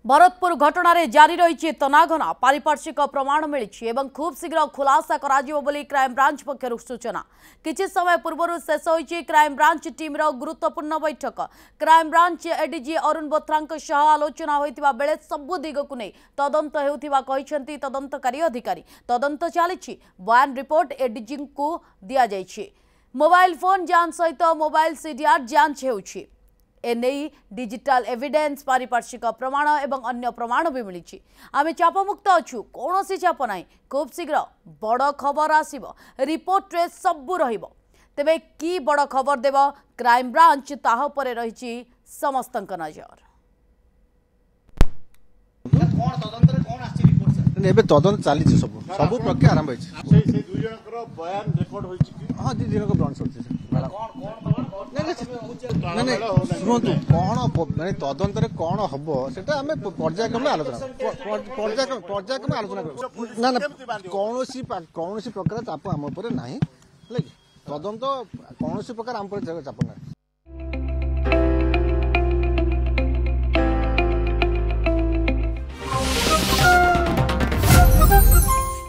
भरतपुर घटना जारी रही तनाघना पारिपार्श्विक प्रमाण मिली खूब शीघ्र खुलासा कर क्राइमब्रांच पक्षर सूचना किछि समय पूर्व शेष होइछि क्राइमब्रांच टीम गुरुत्वपूर्ण बैठक क्राइमब्रांच एडीजी अरुण बोथ्रा आलोचना होइतिबा बेले सबु दिगकु नै तदंत हेउथिबा कहिसेंती तदंतकारी अधिकारी तदंत चली बयान रिपोर्ट एडीजी को दिया जाइछि। मोबाइल फोन जांच सहित मोबाइल सीडीआर जांच हेउछि एने डिजिटल एविडेंस पारिपार्श्विक प्रमाण एवं अन्य प्रमाण भी मिली आम चापमुक्त अच्छु कौन चाप ना खूब शीघ्र बड़ खबर आसब रिपोर्ट रे सबू तेबे की बड़ खबर देव क्राइमब्रांच ताह परे रही समस्त नजर। तदंत चली सब सब प्रक्रिया आरंभ हाँ दी दिन को ब्रांच शुणु कौन माने तदंतर कौन हम से पर्यायक्रम आलोचना ना कौन प्रकार चाप आम ना तदंत कौन प्रकार आम चाप ना।